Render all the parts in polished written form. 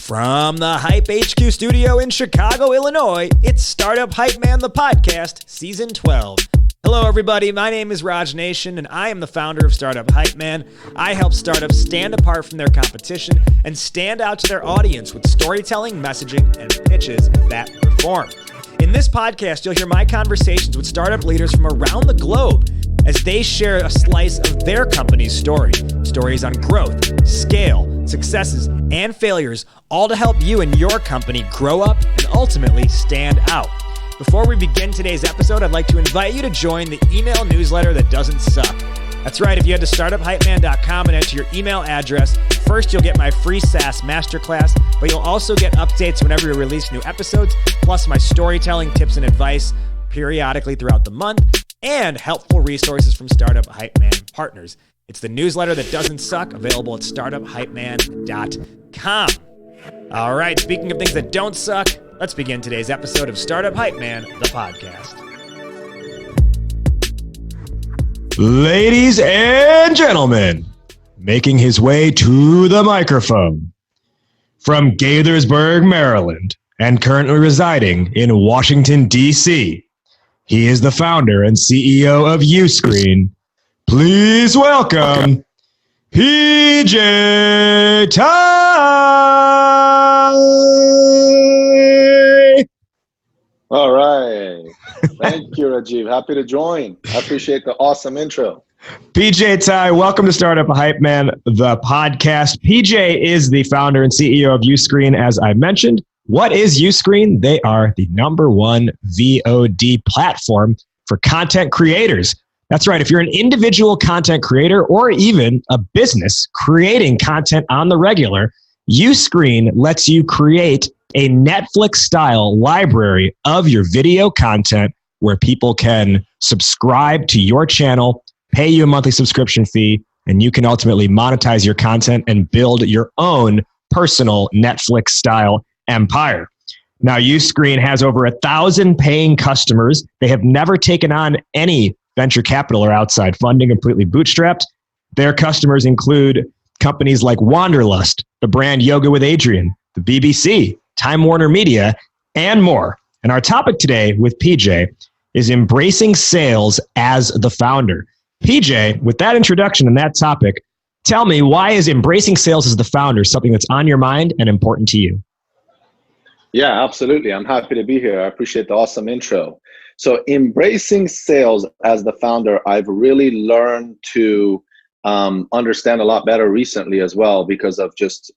From the Hype HQ studio in Chicago, Illinois, it's Startup Hype Man, the podcast, Season 12. Hello, everybody. My name is Raj Nation, and I am the founder of Startup Hype Man. I help startups stand apart from their competition and stand out to their audience with storytelling, messaging, and pitches that perform. In this podcast, you'll hear my conversations with startup leaders from around the globe as they share a slice of their company's story. Stories on growth, scale, successes, and failures, all to help you and your company grow up and ultimately stand out. Before we begin today's episode, I'd like to invite you to join the email newsletter that doesn't suck. That's right, if you head to startuphypeman.com and enter your email address, first you'll get my free SaaS masterclass, but you'll also get updates whenever we release new episodes, plus my storytelling tips and advice periodically throughout the month, and helpful resources from Startup Hype Man partners. It's the newsletter that doesn't suck, available at startuphypeman.com. All right, speaking of things that don't suck, let's begin today's episode of Startup Hype Man, the podcast. Ladies and gentlemen, making his way to the microphone from Gaithersburg, Maryland, and currently residing in Washington, D.C., he is the founder and CEO of Uscreen. Please welcome PJ Taei. All right. Thank you, Rajiv. Happy to join. I appreciate the awesome intro. PJ Taei, welcome to Startup Hype Man, the podcast. PJ is the founder and CEO of Uscreen, as I mentioned. What is Uscreen? They are the #1 VOD platform for content creators. That's right. If you're an individual content creator or even a business creating content on the regular, Uscreen lets you create a Netflix-style library of your video content where people can subscribe to your channel, pay you a monthly subscription fee, and you can ultimately monetize your content and build your own personal Netflix-style empire. Now, Uscreen has over 1,000 paying customers. They have never taken on any venture capital or outside funding, completely bootstrapped. Their customers include companies like Wanderlust, the brand Yoga with Adrienne, the BBC, Time Warner Media, and more. And our topic today with PJ is embracing sales as the founder. PJ, with that introduction and that topic, tell me, why is embracing sales as the founder something that's on your mind and important to you? Yeah, absolutely. I'm happy to be here. I appreciate the awesome intro. So embracing sales as the founder, I've really learned to understand a lot better recently as well because of just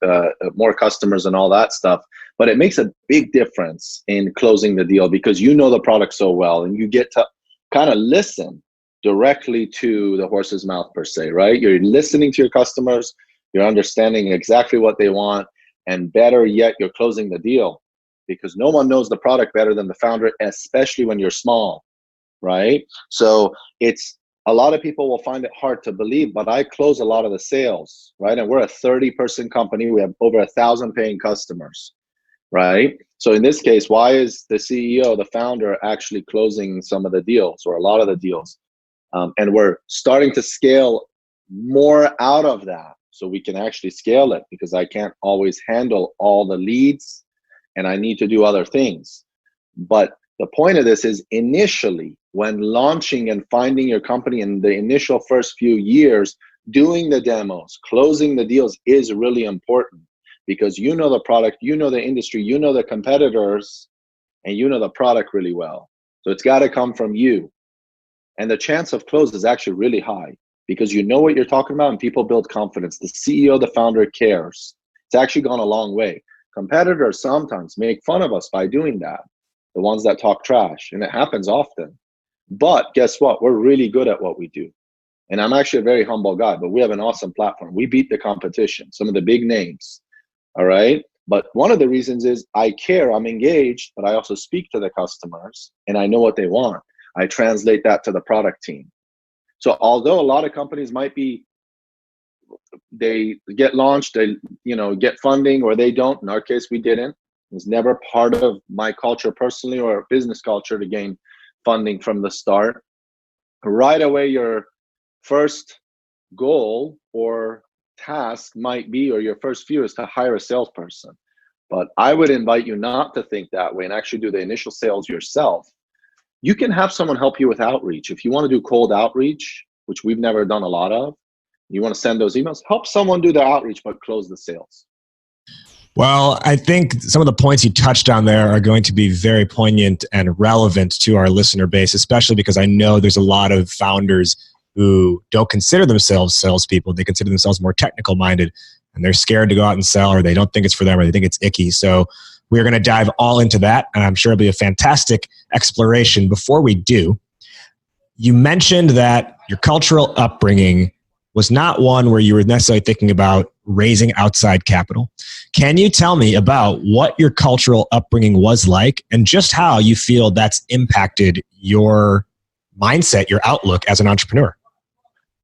more customers and all that stuff. But it makes a big difference in closing the deal because you know the product so well and you get to kind of listen directly to the horse's mouth per se, right? You're listening to your customers, you're understanding exactly what they want, and better yet, you're closing the deal because no one knows the product better than the founder, especially when you're small, right? So it's a lot of people will find it hard to believe, but I close a lot of the sales, right? And we're a 30-person company. We have over 1,000 paying customers, right? So in this case, why is the CEO, the founder, actually closing some of the deals or a lot of the deals? And we're starting to scale more out of that so we can actually scale it because I can't always handle all the leads and I need to do other things. But the point of this is initially when launching and finding your company in the initial first few years, doing the demos, closing the deals is really important because you know the product, you know the industry, you know the competitors, and you know the product really well. So it's got to come from you. And the chance of close is actually really high because you know what you're talking about and people build confidence. The CEO, the founder cares. It's actually gone a long way. Competitors sometimes make fun of us by doing that, the ones that talk trash, and it happens often. But guess what? We're really good at what we do. And I'm actually a very humble guy, but we have an awesome platform. We beat the competition, some of the big names, all right? But one of the reasons is I care, I'm engaged, but I also speak to the customers and I know what they want. I translate that to the product team. So although a lot of companies might be, they get launched, they get funding or they don't. In our case, we didn't. It was never part of my culture personally or business culture to gain funding from the start. Right away, your first goal or task might be, or your first few is to hire a salesperson. But I would invite you not to think that way and actually do the initial sales yourself. You can have someone help you with outreach. If you want to do cold outreach, which we've never done a lot of, you want to send those emails, help someone do the outreach, but close the sales. Well, I think some of the points you touched on there are going to be very poignant and relevant to our listener base, especially because I know there's a lot of founders who don't consider themselves salespeople. They consider themselves more technical minded, and they're scared to go out and sell, or they don't think it's for them, or they think it's icky. So we're going to dive all into that, and I'm sure it'll be a fantastic exploration. Before we do, you mentioned that your cultural upbringing was not one where you were necessarily thinking about raising outside capital. Can you tell me about what your cultural upbringing was like and just how you feel that's impacted your mindset, your outlook as an entrepreneur?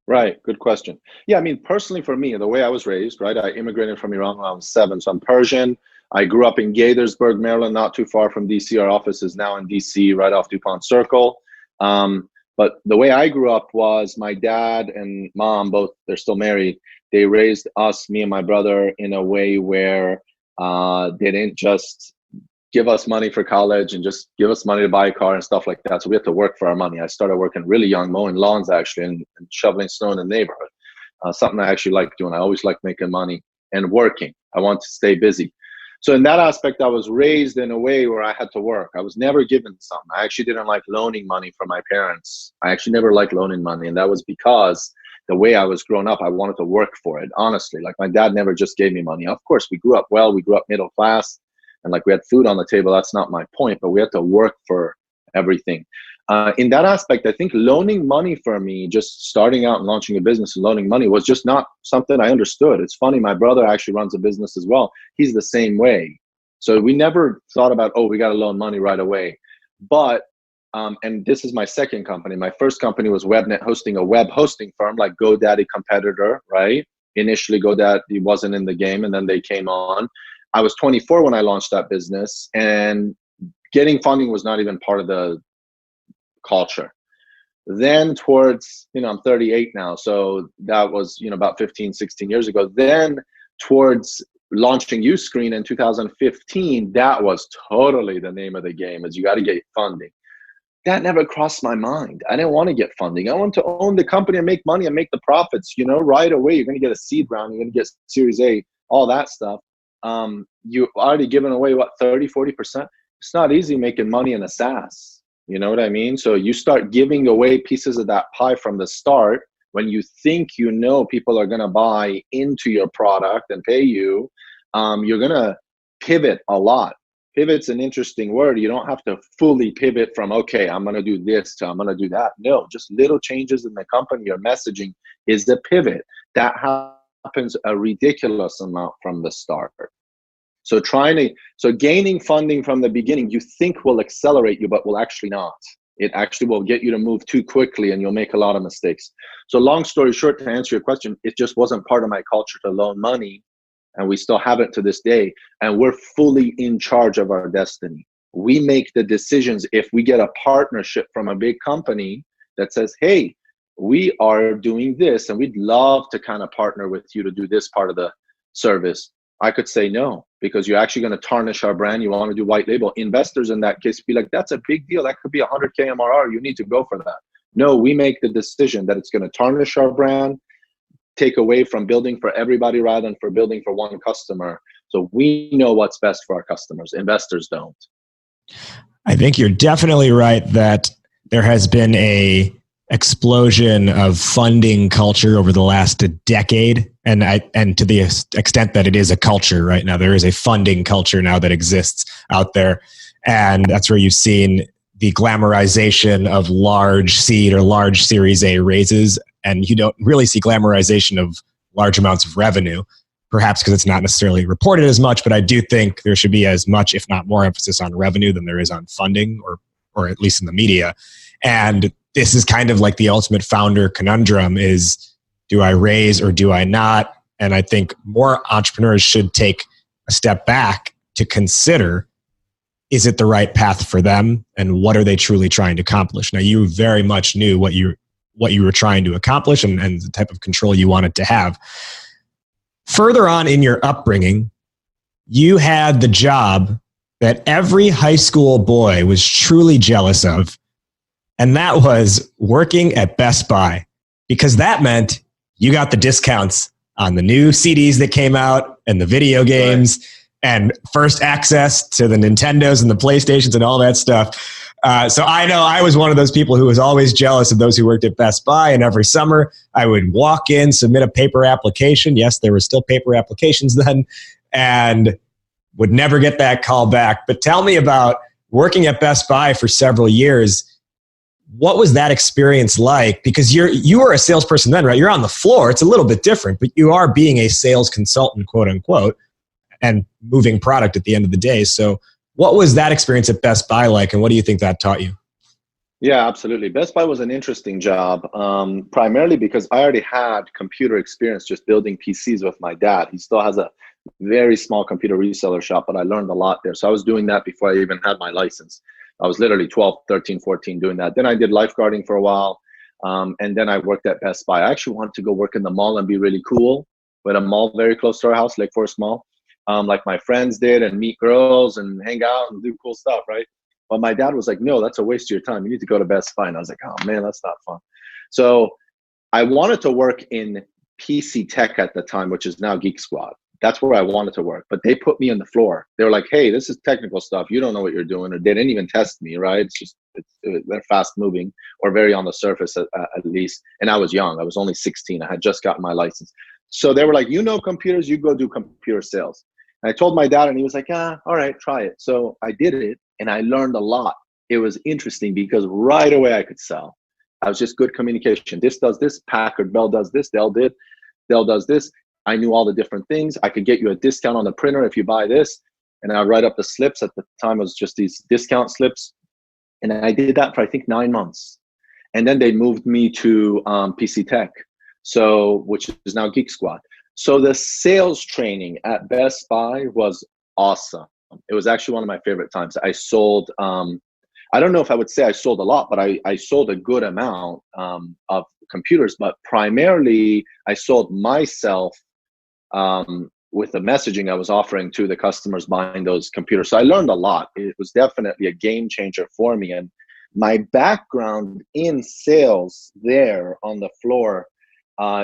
Right. Good question. Yeah. I mean, personally for me, the way I was raised, right, I immigrated from Iran when I was 7. So I'm Persian. I grew up in Gaithersburg, Maryland, not too far from DC. Our office is now in DC, right off DuPont Circle. But the way I grew up was my dad and mom, both, they're still married. They raised us, me and my brother, in a way where they didn't just give us money for college and just give us money to buy a car and stuff like that. So we had to work for our money. I started working really young, mowing lawns actually, and shoveling snow in the neighborhood. Something I actually like doing. I always liked making money and working. I want to stay busy. So in that aspect, I was raised in a way where I had to work. I was never given something. I actually didn't like loaning money from my parents. I actually never liked loaning money. And that was because the way I was growing up, I wanted to work for it, honestly. Like my dad never just gave me money. Of course, we grew up well. We grew up middle class. And like we had food on the table. That's not my point. But we had to work for everything. In that aspect, I think loaning money for me, just starting out and launching a business and loaning money, was just not something I understood. It's funny, my brother actually runs a business as well. He's the same way. So we never thought about, oh, we got to loan money right away. But, and this is my second company. My first company was WebNet Hosting, a web hosting firm like GoDaddy competitor, right? Initially, GoDaddy wasn't in the game, and then they came on. I was 24 when I launched that business, and getting funding was not even part of the culture. Then towards, I'm 38 now. So that was, about 15, 16 years ago. Then towards launching Uscreen in 2015, that was totally the name of the game, is you got to get funding. That never crossed my mind. I didn't want to get funding. I want to own the company and make money and make the profits, right away. You're going to get a seed round. You're going to get Series A, all that stuff. You've already given away, 30, 40%. It's not easy making money in a SaaS. You know what I mean? So you start giving away pieces of that pie from the start when you think people are going to buy into your product and pay you. You're going to pivot a lot. Pivot's an interesting word. You don't have to fully pivot from, okay, I'm going to do this to I'm going to do that. No, just little changes in the company. Your messaging is the pivot. That happens a ridiculous amount from the start. So gaining funding from the beginning, you think will accelerate you, but will actually not. It actually will get you to move too quickly, and you'll make a lot of mistakes. So long story short, to answer your question, it just wasn't part of my culture to loan money, and we still have it to this day. And we're fully in charge of our destiny. We make the decisions. If we get a partnership from a big company that says, hey, we are doing this, and we'd love to kind of partner with you to do this part of the service, I could say no, because you're actually going to tarnish our brand. You want to do white label. Investors in that case be like, that's a big deal. That could be 100K MRR. You need to go for that. No, we make the decision that it's going to tarnish our brand, take away from building for everybody rather than for building for one customer. So we know what's best for our customers. Investors don't. I think you're definitely right that there has been a explosion of funding culture over the last decade, and to the extent that it is a culture right now, there is a funding culture now that exists out there, and that's where you've seen the glamorization of large seed or large Series A raises, and you don't really see glamorization of large amounts of revenue, perhaps because it's not necessarily reported as much, but I do think there should be as much, if not more, emphasis on revenue than there is on funding, or at least in the media. And this is kind of like the ultimate founder conundrum is, do I raise or do I not? And I think more entrepreneurs should take a step back to consider, is it the right path for them? And what are they truly trying to accomplish? Now, you very much knew what you were trying to accomplish and the type of control you wanted to have. Further on in your upbringing, you had the job that every high school boy was truly jealous of. And that was working at Best Buy, because that meant you got the discounts on the new CDs that came out and the video games and first access to the Nintendos and the PlayStations and all that stuff. So I know I was one of those people who was always jealous of those who worked at Best Buy. And every summer I would walk in, submit a paper application. Yes, there were still paper applications then, and would never get that call back. But tell me about working at Best Buy for several years. What was that experience like? Because you were a salesperson then, right? You're on the floor. It's a little bit different, but you are being a sales consultant, quote unquote, and moving product at the end of the day. So what was that experience at Best Buy like, and what do you think that taught you? Yeah, absolutely. Best Buy was an interesting job, primarily because I already had computer experience just building PCs with my dad. He still has a very small computer reseller shop, but I learned a lot there. So I was doing that before I even had my license. I was literally 12, 13, 14 doing that. Then I did lifeguarding for a while. And then I worked at Best Buy. I actually wanted to go work in the mall and be really cool. We had a mall very close to our house, Lake Forest Mall, like my friends did, and meet girls and hang out and do cool stuff, right? But my dad was like, no, that's a waste of your time. You need to go to Best Buy. And I was like, oh man, that's not fun. So I wanted to work in PC tech at the time, which is now Geek Squad. That's where I wanted to work, but they put me on the floor. They were like, hey, this is technical stuff. You don't know what you're doing. Or they didn't even test me, right? They're fast moving, or very on the surface at least. And I was young. I was only 16. I had just gotten my license. So they were like, you know computers, you go do computer sales. And I told my dad, and he was like, all right, try it. So I did it, and I learned a lot. It was interesting because right away I could sell. I was just good communication. This does this, Packard Bell does this, Dell does this. I knew all the different things. I could get you a discount on the printer if you buy this. And I write up the slips. At the time, it was just these discount slips. And I did that for, I think, 9 months. And then they moved me to PC Tech, which is now Geek Squad. So the sales training at Best Buy was awesome. It was actually one of my favorite times. I sold, I don't know if I would say I sold a lot, but I sold a good amount of computers. But primarily, I sold myself with the messaging I was offering to the customers buying those computers. So I learned a lot. It was definitely a game changer for me. And my background in sales there on the floor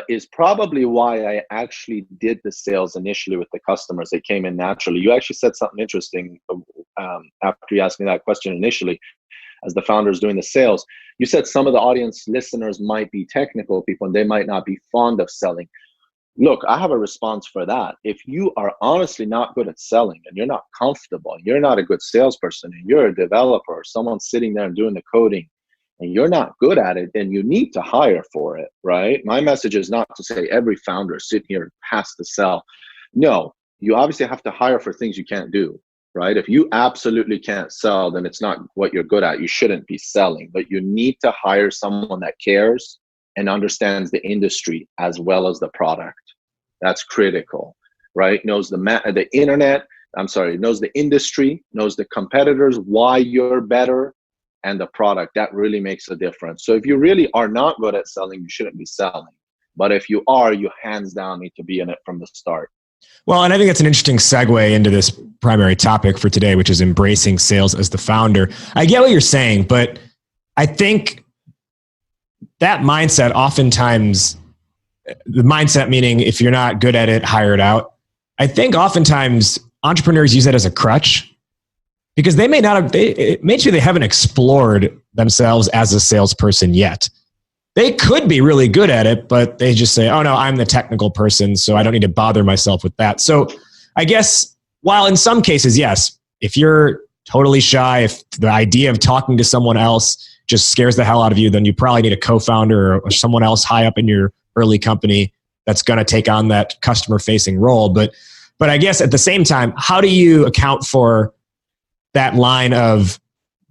is probably why I actually did the sales initially with the customers. It came in naturally. You actually said something interesting after you asked me that question initially, as the founders doing the sales. You said some of the audience listeners might be technical people and they might not be fond of selling. Look, I have a response for that. If you are honestly not good at selling and you're not comfortable, you're not a good salesperson, and you're a developer or someone sitting there and doing the coding, and you're not good at it, then you need to hire for it, right? My message is not to say every founder sitting here has to sell. No, you obviously have to hire for things you can't do, right? If you absolutely can't sell, then it's not what you're good at. You shouldn't be selling, but you need to hire someone that cares and understands the industry as well as the product. That's critical, right? Knows the internet, knows the industry, knows the competitors, why you're better, and the product. That really makes a difference. So if you really are not good at selling, you shouldn't be selling. But if you are, you hands down need to be in it from the start. Well, and I think that's an interesting segue into this primary topic for today, which is embracing sales as the founder. I get what you're saying, but I think that mindset oftentimes, the mindset meaning if you're not good at it, hire it out. I think oftentimes entrepreneurs use that as a crutch because they may not have, maybe they haven't explored themselves as a salesperson yet. They could be really good at it, but they just say, oh no, I'm the technical person, so I don't need to bother myself with that. So I guess while in some cases, yes, if you're totally shy, if the idea of talking to someone else just scares the hell out of you, then you probably need a co-founder or someone else high up in your early company that's going to take on that customer facing role. But I guess at the same time, how do you account for that line of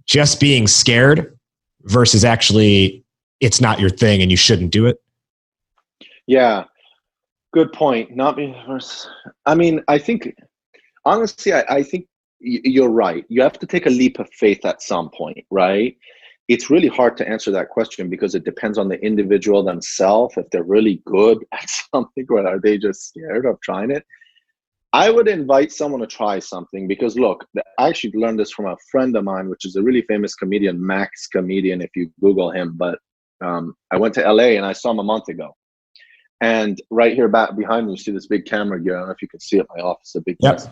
just being scared versus actually it's not your thing and you shouldn't do it? Yeah, good point. Not me versus, I mean, I think, honestly, I think you're right. You have to take a leap of faith at some point, right? It's really hard to answer that question because it depends on the individual themselves. If they're really good at something, or are they just scared of trying it? I would invite someone to try something because look, I actually learned this from a friend of mine, which is a really famous comedian, Max Comedian, if you Google him. But I went to LA and I saw him a month ago. And right here back behind me, you see this big camera gear. I don't know if you can see it in my office, a big desk.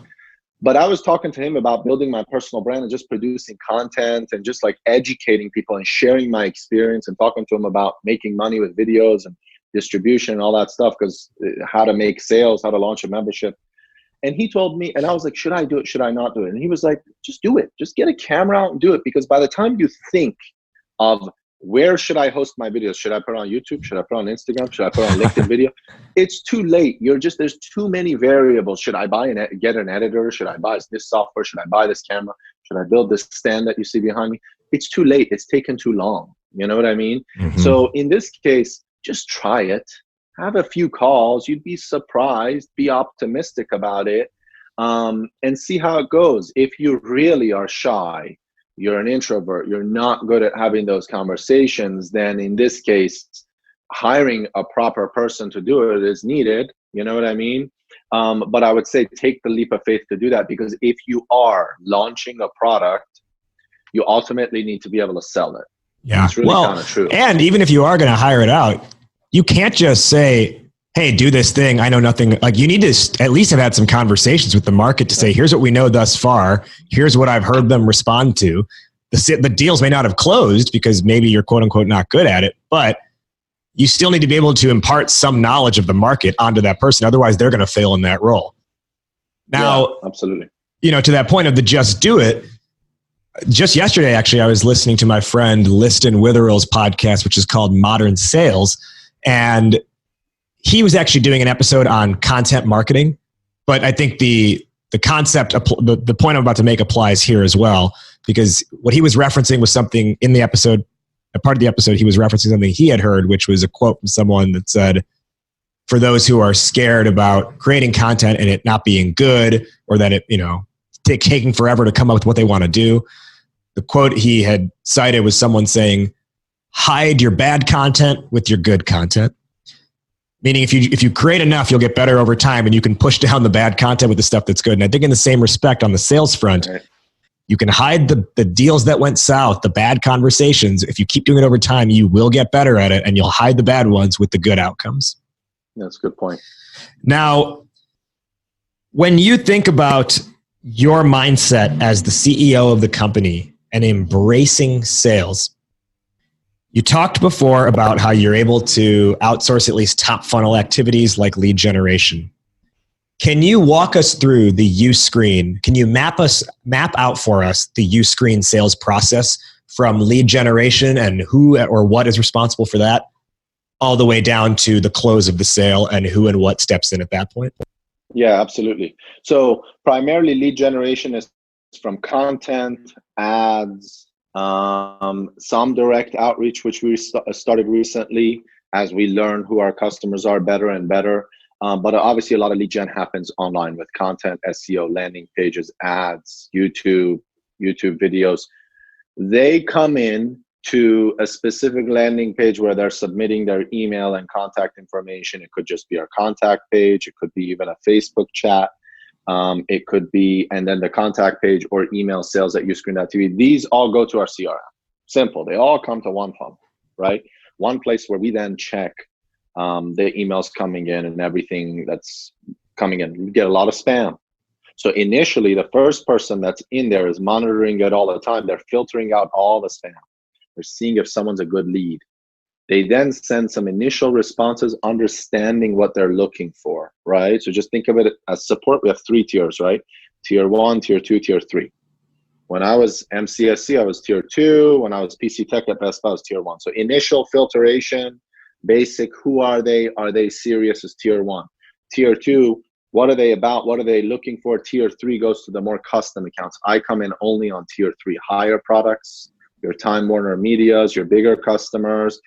But I was talking to him about building my personal brand and just producing content and just like educating people and sharing my experience and talking to him about making money with videos and distribution and all that stuff, because how to make sales, how to launch a membership. And he told me, and I was like, should I do it? Should I not do it? And he was like, just do it. Just get a camera out and do it. Because by the time you think of where should I host my videos? Should I put it on YouTube? Should I put it on Instagram? Should I put it on LinkedIn video? It's too late. There's too many variables. Should I get an editor? Should I buy this software? Should I buy this camera? Should I build this stand that you see behind me? It's too late. It's taken too long. You know what I mean? Mm-hmm. So in this case, just try it. Have a few calls. You'd be surprised. Be optimistic about it, and see how it goes. If you really are shy, you're an introvert, you're not good at having those conversations, then in this case, hiring a proper person to do it is needed. You know what I mean? But I would say take the leap of faith to do that, because if you are launching a product, you ultimately need to be able to sell it. Yeah, it's really kind of true. And even if you are going to hire it out, you can't just say, hey, do this thing. I know nothing. Like, you need to at least have had some conversations with the market to say, here's what we know thus far. Here's what I've heard them respond to. The deals may not have closed because maybe you're quote unquote not good at it, but you still need to be able to impart some knowledge of the market onto that person. Otherwise they're going to fail in that role. Now, yeah, absolutely. To that point of the just do it, just yesterday, actually, I was listening to my friend Liston Witherell's podcast, which is called Modern Sales. And he was actually doing an episode on content marketing, but I think the concept, the point I'm about to make applies here as well, because what he was referencing was something in the episode, a part of the episode, he was referencing something he had heard, which was a quote from someone that said, for those who are scared about creating content and it not being good, or that it, taking forever to come up with what they want to do. The quote he had cited was someone saying, hide your bad content with your good content. Meaning if you create enough, you'll get better over time, and you can push down the bad content with the stuff that's good. And I think in the same respect on the sales front, you can hide the deals that went south, the bad conversations. If you keep doing it over time, you will get better at it, and you'll hide the bad ones with the good outcomes. That's a good point. Now, when you think about your mindset as the CEO of the company and embracing sales, you talked before about how you're able to outsource at least top funnel activities like lead generation. Can you walk us through the Uscreen? Can you map out for us the Uscreen sales process from lead generation and who or what is responsible for that, all the way down to the close of the sale and who and what steps in at that point? Yeah, absolutely. So primarily lead generation is from content, ads, some direct outreach, which we started recently as we learn who our customers are better and better. But obviously a lot of lead gen happens online with content, SEO, landing pages, ads, YouTube videos. They come in to a specific landing page where they're submitting their email and contact information. It could just be our contact page. It could be even a Facebook chat. It could be, and then the contact page or email sales@uscreen.tv. These all go to our CRM. Simple. They all come to one funnel, right? One place where we then check the emails coming in and everything that's coming in. We get a lot of spam. So initially, the first person that's in there is monitoring it all the time. They're filtering out all the spam. They're seeing if someone's a good lead. They then send some initial responses, understanding what they're looking for, right? So just think of it as support. We have 3 tiers, right? Tier 1, Tier 2, Tier 3. When I was MCSC, I was Tier 2. When I was PC Tech at Best Buy, I was Tier 1. So initial filtration, basic, who are they? Are they serious, is Tier 1. Tier 2, what are they about? What are they looking for? Tier 3 goes to the more custom accounts. I come in only on Tier 3, higher products, your Time Warner Medias, your bigger customers.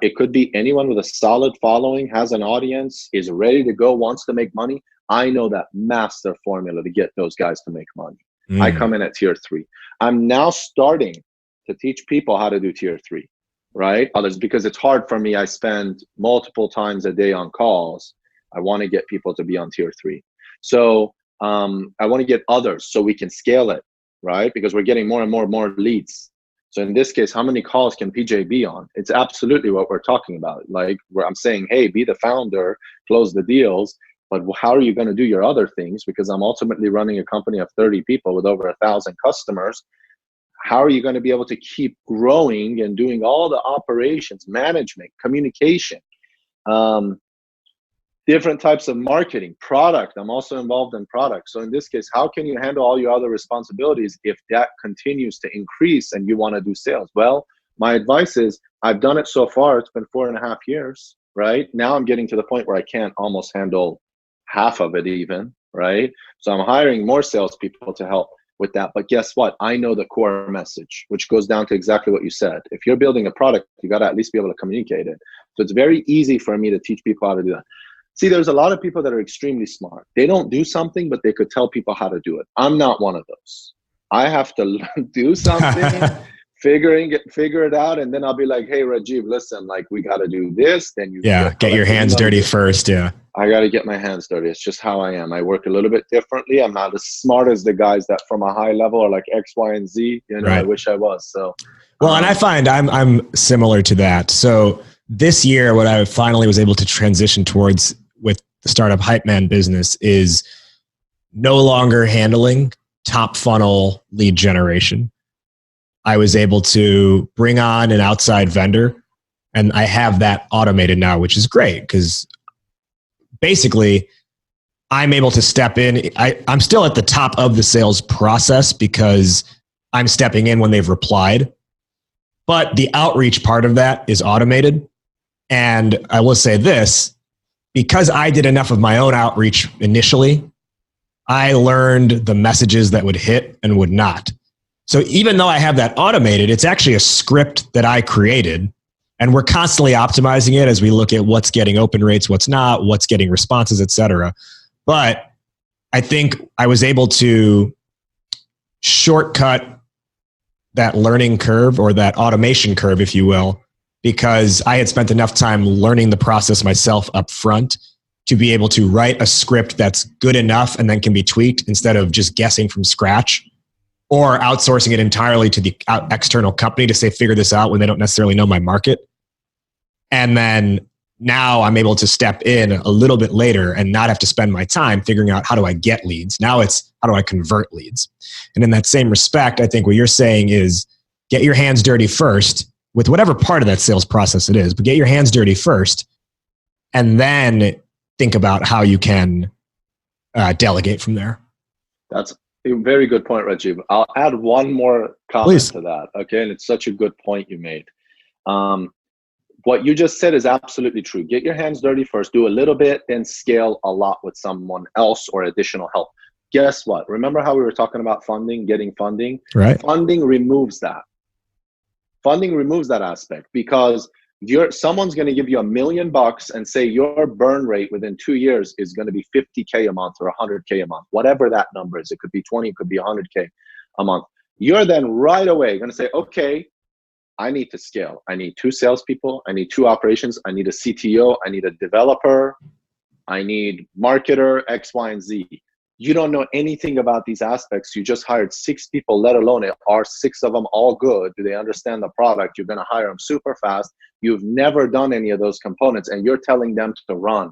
It could be anyone with a solid following, has an audience, is ready to go, wants to make money. I know that master formula to get those guys to make money. I come in at Tier 3. I'm now starting to teach people how to do Tier 3, right? Others, because it's hard for me. I spend multiple times a day on calls. I want to get people to be on Tier 3. So I want to get others so we can scale it, right? Because we're getting more and more leads. So in this case, how many calls can PJ be on? It's absolutely what we're talking about. Like where I'm saying, hey, be the founder, close the deals, but how are you going to do your other things? Because I'm ultimately running a company of 30 people with over 1,000 customers. How are you going to be able to keep growing and doing all the operations, management, communication, different types of marketing, product? I'm also involved in product. So in this case, how can you handle all your other responsibilities if that continues to increase and you want to do sales? Well, my advice is I've done it so far. It's been 4.5 years, right? Now I'm getting to the point where I can't almost handle half of it even, right? So I'm hiring more salespeople to help with that. But guess what? I know the core message, which goes down to exactly what you said. If you're building a product, you got to at least be able to communicate it. So it's very easy for me to teach people how to do that. See, there's a lot of people that are extremely smart. They don't do something, but they could tell people how to do it. I'm not one of those. I have to do something, figure it out, and then I'll be like, hey, Rajiv, listen, like we got to do this. Then you get your hands dirty first. Yeah. I got to get my hands dirty. It's just how I am. I work a little bit differently. I'm not as smart as the guys that from a high level are like X, Y, and Z. You know, right. I wish I was. So, well, and I find I'm similar to that. So this year, what I finally was able to transition towards with the Startup Hype Man business is no longer handling top funnel lead generation. I was able to bring on an outside vendor, and I have that automated now, which is great because basically I'm able to step in. I'm still at the top of the sales process because I'm stepping in when they've replied, but the outreach part of that is automated. And I will say this, because I did enough of my own outreach initially, I learned the messages that would hit and would not. So even though I have that automated, it's actually a script that I created, and we're constantly optimizing it as we look at what's getting open rates, what's not, what's getting responses, et cetera. But I think I was able to shortcut that learning curve, or that automation curve, if you will, because I had spent enough time learning the process myself up front to be able to write a script that's good enough and then can be tweaked instead of just guessing from scratch or outsourcing it entirely to the external company to say, figure this out when they don't necessarily know my market. And then now I'm able to step in a little bit later and not have to spend my time figuring out how do I get leads. Now it's how do I convert leads? And in that same respect, I think what you're saying is get your hands dirty first with whatever part of that sales process it is, but get your hands dirty first and then think about how you can delegate from there. That's a very good point, Rajiv. I'll add one more comment to that. Okay. And it's such a good point you made. What you just said is absolutely true. Get your hands dirty first, do a little bit, then scale a lot with someone else or additional help. Guess what? Remember how we were talking about funding, getting funding? Right. Funding removes that. Funding removes that aspect because someone's going to give you $1 million and say your burn rate within 2 years is going to be $50K a month or $100K a month, whatever that number is. It could be 20, it could be $100K a month. You're then right away going to say, okay, I need to scale. I need 2 salespeople. I need 2 operations. I need a CTO. I need a developer. I need marketer, X, Y, and Z. You don't know anything about these aspects. You just hired 6 people, let alone are 6 of them all good? Do they understand the product? You're going to hire them super fast. You've never done any of those components, and you're telling them to run.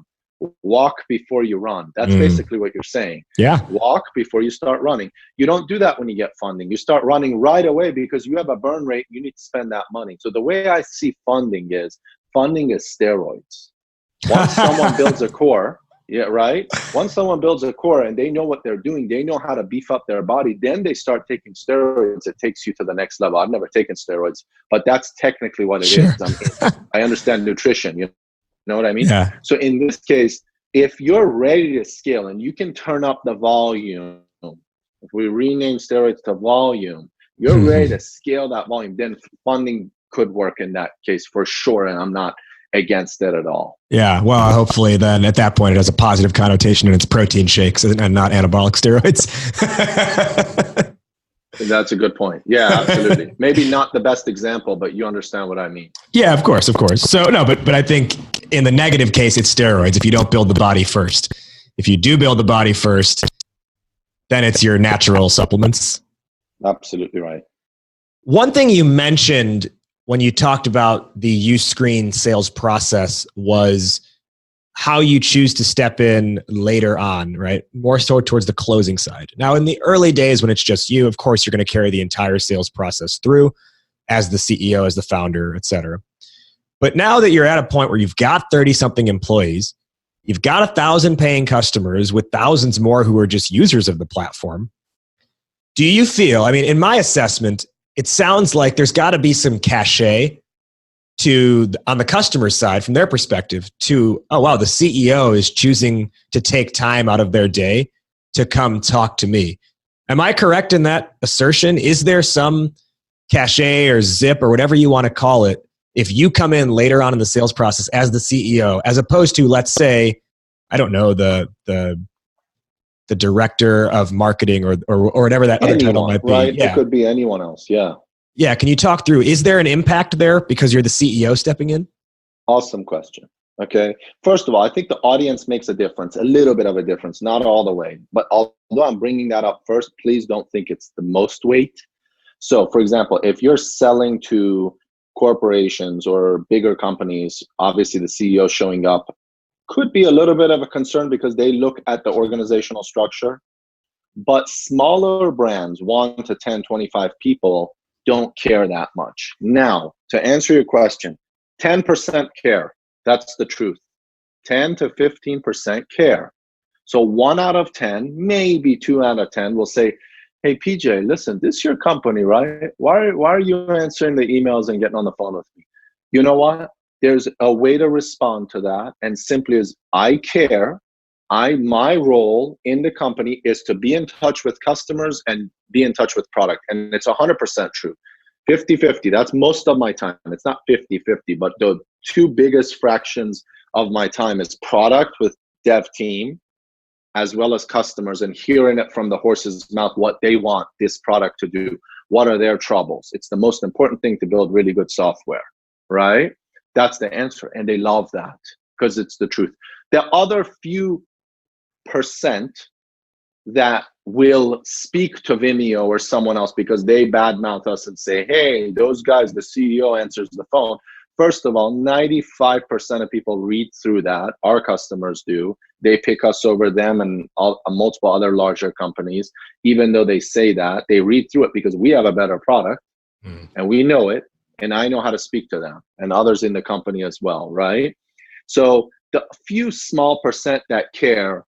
Walk before you run. That's basically what you're saying. Yeah. Walk before you start running. You don't do that when you get funding. You start running right away because you have a burn rate. You need to spend that money. So the way I see funding is steroids. Once someone builds a core, yeah, right? Once someone builds a core and they know what they're doing, they know how to beef up their body, then they start taking steroids. It takes you to the next level. I've never taken steroids, but that's technically what it is. I understand nutrition. You know what I mean? Yeah. So in this case, if you're ready to scale and you can turn up the volume, if we rename steroids to volume, you're ready to scale that volume, then funding could work in that case for sure. And I'm not against it at all. Yeah. Well, hopefully then at that point it has a positive connotation and it's protein shakes and not anabolic steroids. That's a good point. Yeah, absolutely. Maybe not the best example, but you understand what I mean. Yeah, of course. So no, but I think in the negative case, it's steroids if you don't build the body first. If you do build the body first, then it's your natural supplements. Absolutely right. One thing you mentioned when you talked about the Uscreen sales process was how you choose to step in later on, right? More so towards the closing side. Now, in the early days when it's just you, of course, you're going to carry the entire sales process through as the CEO, as the founder, et cetera. But now that you're at a point where you've got 30-something employees, you've got 1,000 paying customers with thousands more who are just users of the platform, do you feel, I mean, in my assessment, it sounds like there's got to be some cachet to, on the customer side, from their perspective, to, oh, wow, the CEO is choosing to take time out of their day to come talk to me. Am I correct in that assertion? Is there some cachet or zip or whatever you want to call it if you come in later on in the sales process as the CEO, as opposed to, let's say, I don't know, the director of marketing or whatever that other title might be. Right? Yeah. It could be anyone else. Yeah. Yeah. Can you talk through, is there an impact there because you're the CEO stepping in? Awesome question. Okay. First of all, I think the audience makes a difference, a little bit of a difference, not all the way. But although I'm bringing that up first, please don't think it's the most weight. So, for example, if you're selling to corporations or bigger companies, obviously the CEO showing up could be a little bit of a concern because they look at the organizational structure. But smaller brands, 1 to 10, 25 people, don't care that much. Now, to answer your question, 10% care. That's the truth. 10 to 15% care. So 1 out of 10, maybe 2 out of 10 will say, hey, PJ, listen, this is your company, right? Why are you answering the emails and getting on the phone with me? You know what? There's a way to respond to that. And simply as I care, my role in the company is to be in touch with customers and be in touch with product. And it's 100% true. 50-50, that's most of my time. It's not 50-50, but the 2 biggest fractions of my time is product with dev team, as well as customers, and hearing it from the horse's mouth what they want this product to do. What are their troubles? It's the most important thing to build really good software, right? That's the answer. And they love that because it's the truth. The other few percent that will speak to Vimeo or someone else because they badmouth us and say, hey, those guys, the CEO answers the phone. First of all, 95% of people read through that. Our customers do. They pick us over them and multiple other larger companies. Even though they say that, they read through it because we have a better product and we know it. And I know how to speak to them and others in the company as well, right? So the few small percent that care,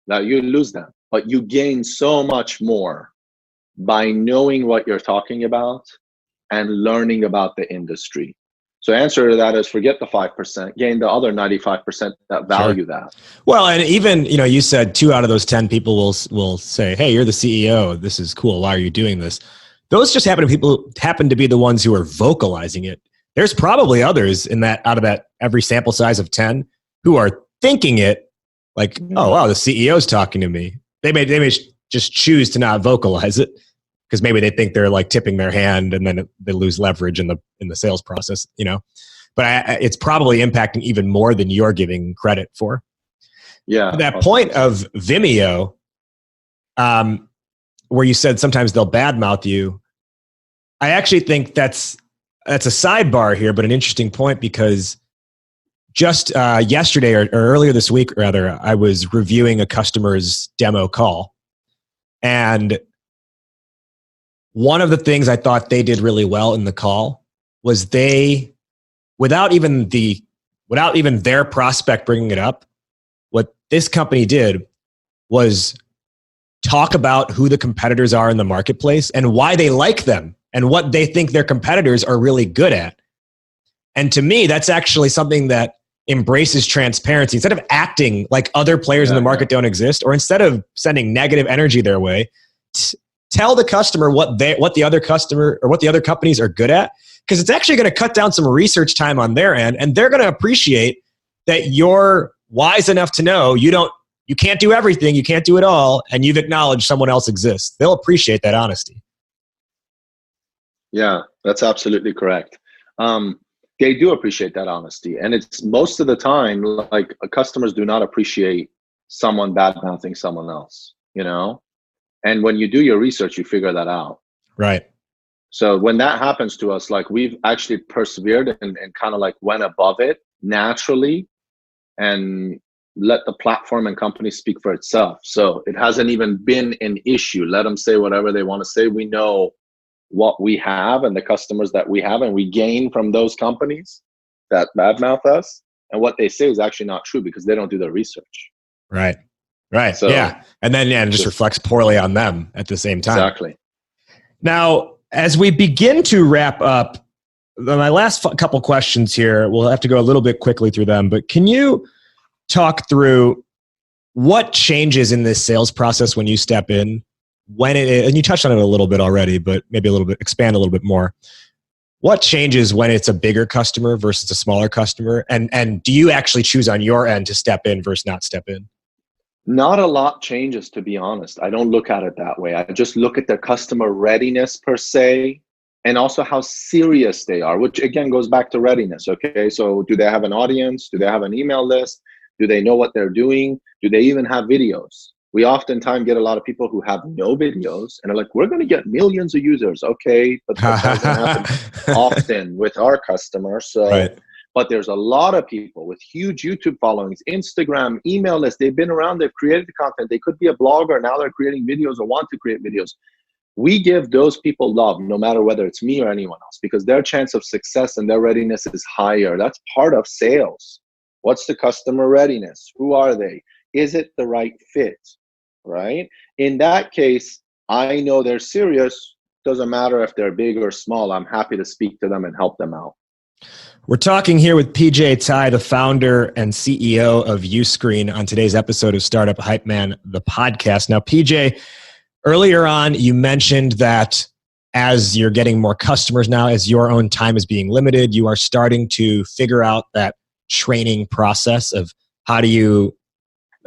that you lose them, but you gain so much more by knowing what you're talking about and learning about the industry. So answer to that is forget the 5%, gain the other 95% that value that. Well, and even, you said 2 out of those 10 people will say, hey, you're the CEO. This is cool. Why are you doing this? Those just happen to be the ones who are vocalizing it. There's probably others out of that every sample size of 10 who are thinking it like, oh, wow, the CEO's talking to me. They may just choose to not vocalize it because maybe they think they're like tipping their hand and then they lose leverage in the sales process, But it's probably impacting even more than you're giving credit for. Yeah. That point of Vimeo, where you said sometimes they'll badmouth you, I actually think that's a sidebar here, but an interesting point because just yesterday or earlier this week, rather, I was reviewing a customer's demo call. And one of the things I thought they did really well in the call was they, without even their prospect bringing it up, what this company did was talk about who the competitors are in the marketplace and why they like them and what they think their competitors are really good at. And to me, that's actually something that embraces transparency. Instead of acting like other players in the market don't exist, or instead of sending negative energy their way, tell the customer what the other customer or what the other companies are good at, because it's actually going to cut down some research time on their end, and they're going to appreciate that you're wise enough to know you can't do everything, you can't do it all, and you've acknowledged someone else exists. They'll appreciate that honesty. Yeah, that's absolutely correct. They do appreciate that honesty. And it's most of the time, like customers do not appreciate someone bad-mouthing someone else, And when you do your research, you figure that out. Right. So when that happens to us, like we've actually persevered and kind of like went above it naturally and let the platform and company speak for itself. So it hasn't even been an issue. Let them say whatever they want to say. We know what we have and the customers that we have, and we gain from those companies that badmouth us. And what they say is actually not true because they don't do their research. Right. Right. So, yeah. And then, it just reflects poorly on them at the same time. Exactly. Now, as we begin to wrap up, my last couple questions here, we'll have to go a little bit quickly through them, but can you talk through what changes in this sales process when you step in, and you touched on it a little bit already, but maybe expand a little bit more. What changes when it's a bigger customer versus a smaller customer? And do you actually choose on your end to step in versus not step in? Not a lot changes, to be honest. I don't look at it that way. I just look at their customer readiness per se, and also how serious they are, which again goes back to readiness. Okay, so do they have an audience? Do they have an email list? Do they know what they're doing? Do they even have videos? We oftentimes get a lot of people who have no videos and are like, we're going to get millions of users. Okay, but that doesn't happen often with our customers. So. Right. But there's a lot of people with huge YouTube followings, Instagram, email lists. They've been around, they've created the content. They could be a blogger. Now they're creating videos or want to create videos. We give those people love, no matter whether it's me or anyone else, because their chance of success and their readiness is higher. That's part of sales. What's the customer readiness? Who are they? Is it the right fit? Right? In that case, I know they're serious. Doesn't matter if they're big or small. I'm happy to speak to them and help them out. We're talking here with PJ Taei, the founder and CEO of Uscreen, on today's episode of Startup Hype Man, the podcast. Now, PJ, earlier on, you mentioned that as you're getting more customers now, as your own time is being limited, you are starting to figure out that training process of how do you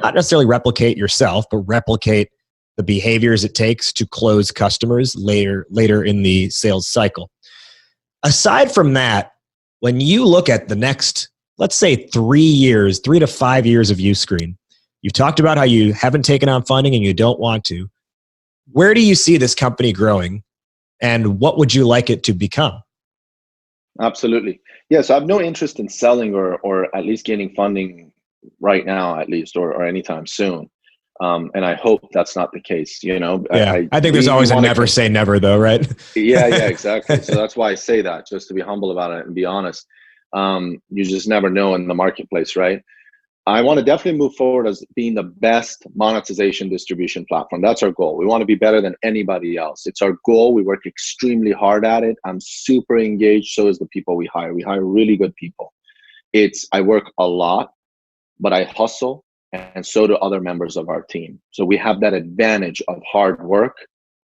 not necessarily replicate yourself, but replicate the behaviors it takes to close customers later in the sales cycle. Aside from that, when you look at the next, let's say 3 to 5 years of Uscreen, you've talked about how you haven't taken on funding and you don't want to. Where do you see this company growing, and what would you like it to become? Absolutely. Yeah, so I have no interest in selling or at least gaining funding right now, at least, or anytime soon. And I hope that's not the case. You know, yeah, I think there's always a never say never, though, right? Yeah, exactly. So that's why I say that, just to be humble about it and be honest. You just never know in the marketplace, right? I want to definitely move forward as being the best monetization distribution platform. That's our goal. We want to be better than anybody else. It's our goal. We work extremely hard at it. I'm super engaged. So is the people we hire. We hire really good people. I work a lot, but I hustle. And so do other members of our team. So we have that advantage of hard work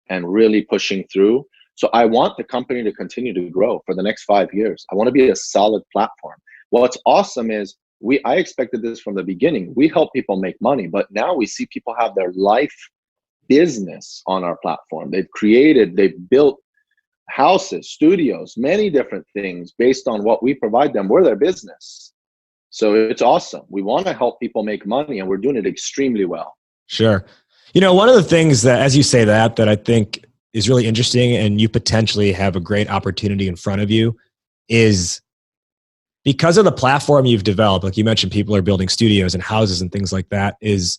and really pushing through. So I want the company to continue to grow for the next 5 years. I want to be a solid platform. What's awesome is I expected this from the beginning. We help people make money, but now we see people have their life business on our platform. They've built houses, studios, many different things based on what we provide them. We're their business. So it's awesome. We want to help people make money, and we're doing it extremely well. Sure. You know, one of the things that, as you say that I think is really interesting, and you potentially have a great opportunity in front of you, is because of the platform you've developed, like you mentioned, people are building studios and houses and things like that, is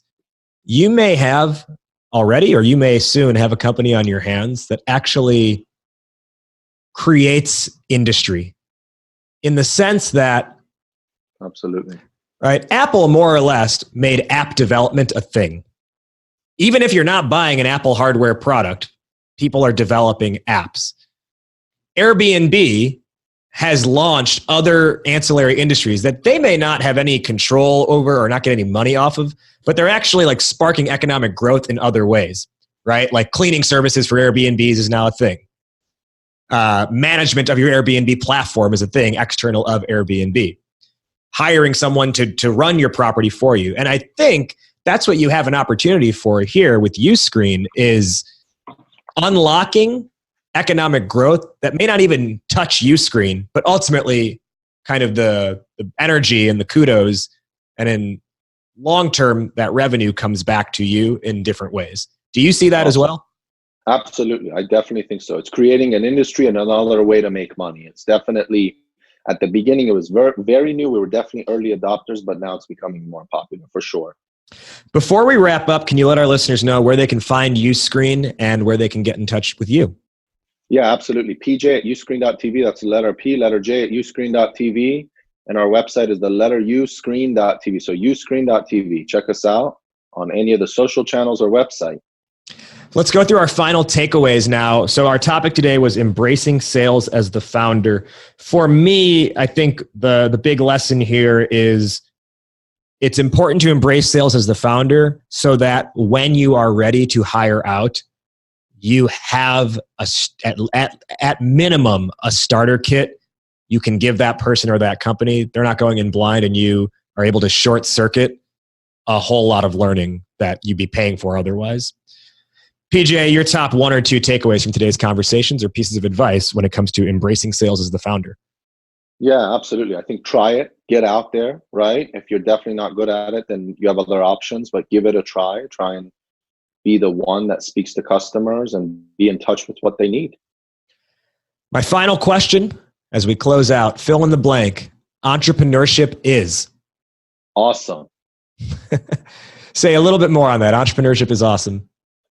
you may have already, or you may soon have a company on your hands that actually creates industry in the sense that, absolutely. Right. Apple more or less made app development a thing. Even if you're not buying an Apple hardware product, people are developing apps. Airbnb has launched other ancillary industries that they may not have any control over or not get any money off of, but they're actually like sparking economic growth in other ways, right? Like cleaning services for Airbnbs is now a thing. Management of your Airbnb platform is a thing external of Airbnb. Hiring someone to run your property for you. And I think that's what you have an opportunity for here with Uscreen, is unlocking economic growth that may not even touch Uscreen, but ultimately kind of the energy and the kudos, and in long term, that revenue comes back to you in different ways. Do you see that as well? Absolutely. I definitely think so. It's creating an industry and another way to make money. It's definitely, at the beginning, it was very, very new. We were definitely early adopters, but now it's becoming more popular for sure. Before we wrap up, can you let our listeners know where they can find Uscreen and where they can get in touch with you? Yeah, absolutely. PJ at uscreen.tv. That's the letter P, letter J at uscreen.tv. And our website is the letter uscreen.tv. So uscreen.tv. Check us out on any of the social channels or website. Let's go through our final takeaways now. So our topic today was embracing sales as the founder. For me, I think the big lesson here is it's important to embrace sales as the founder so that when you are ready to hire out, you have at minimum a starter kit you can give that person or that company. They're not going in blind, and you are able to short circuit a whole lot of learning that you'd be paying for otherwise. PJ, your top 1 or 2 takeaways from today's conversations or pieces of advice when it comes to embracing sales as the founder? Yeah, absolutely. I think try it, get out there, right? If you're definitely not good at it, then you have other options, but give it a try. Try and be the one that speaks to customers and be in touch with what they need. My final question as we close out, fill in the blank. Entrepreneurship is? Awesome. Say a little bit more on that. Entrepreneurship is awesome.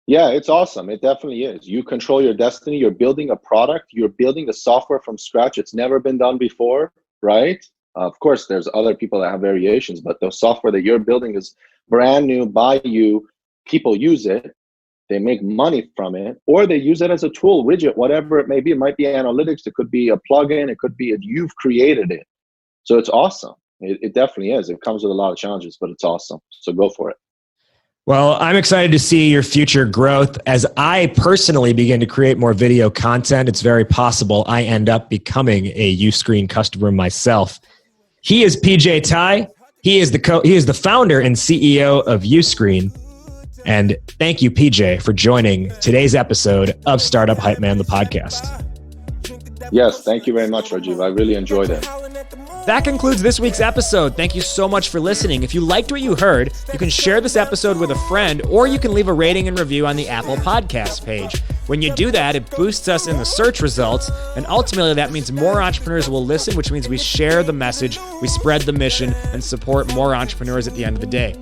Yeah, it's awesome. It definitely is. You control your destiny. You're building a product. You're building the software from scratch. It's never been done before, right? Of course, there's other people that have variations, but the software that you're building is brand new by you. People use it. They make money from it, or they use it as a tool, widget, whatever it may be. It might be analytics. It could be a plugin. It could be you've created it. So it's awesome. It definitely is. It comes with a lot of challenges, but it's awesome. So go for it. Well, I'm excited to see your future growth. As I personally begin to create more video content, it's very possible I end up becoming a Uscreen customer myself. He is PJ Taei. He is the founder and CEO of Uscreen. And thank you, PJ, for joining today's episode of Startup Hype Man, the podcast. Yes, thank you very much, Rajiv. I really enjoyed it. That concludes this week's episode. Thank you so much for listening. If you liked what you heard, you can share this episode with a friend, or you can leave a rating and review on the Apple Podcasts page. When you do that, it boosts us in the search results, and ultimately that means more entrepreneurs will listen, which means we share the message, we spread the mission, and support more entrepreneurs at the end of the day.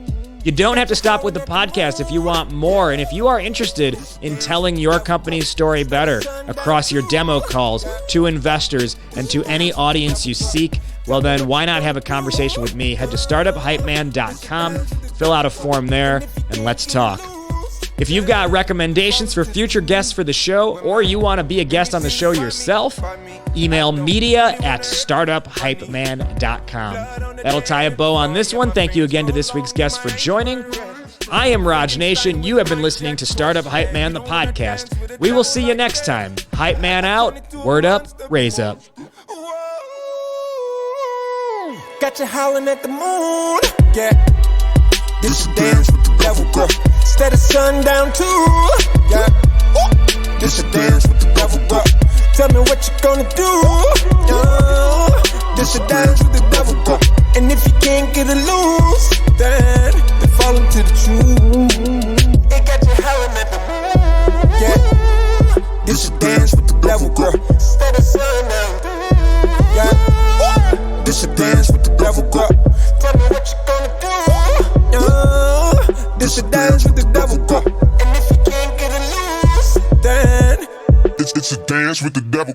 You don't have to stop with the podcast if you want more, and if you are interested in telling your company's story better across your demo calls to investors and to any audience you seek, well then why not have a conversation with me? Head to startuphypeman.com, fill out a form there, and let's talk. If you've got recommendations for future guests for the show, or you want to be a guest on the show yourself, email media@startuphypeman.com. That'll tie a bow on this one. Thank you again to this week's guest for joining. I am Raj Nation. You have been listening to Startup Hype Man, the podcast. We will see you next time. Hype Man out, word up, raise up. Got you howling at the moon. Yeah. This a dance with the devil, girl. Instead of sundown too. Yeah. This a dance with the devil, girl. Tell me what you gonna do. This a dance with the devil, girl. And if you can't get it loose, then fall into the truth. It got you howling at the moon. Yeah. This a dance with the devil, girl. Instead of sundown. Yeah. This a dance with the devil, girl. Tell me what you gonna do. This a dance with the devil, girl. And if you can't get it loose, then it's a dance with the devil.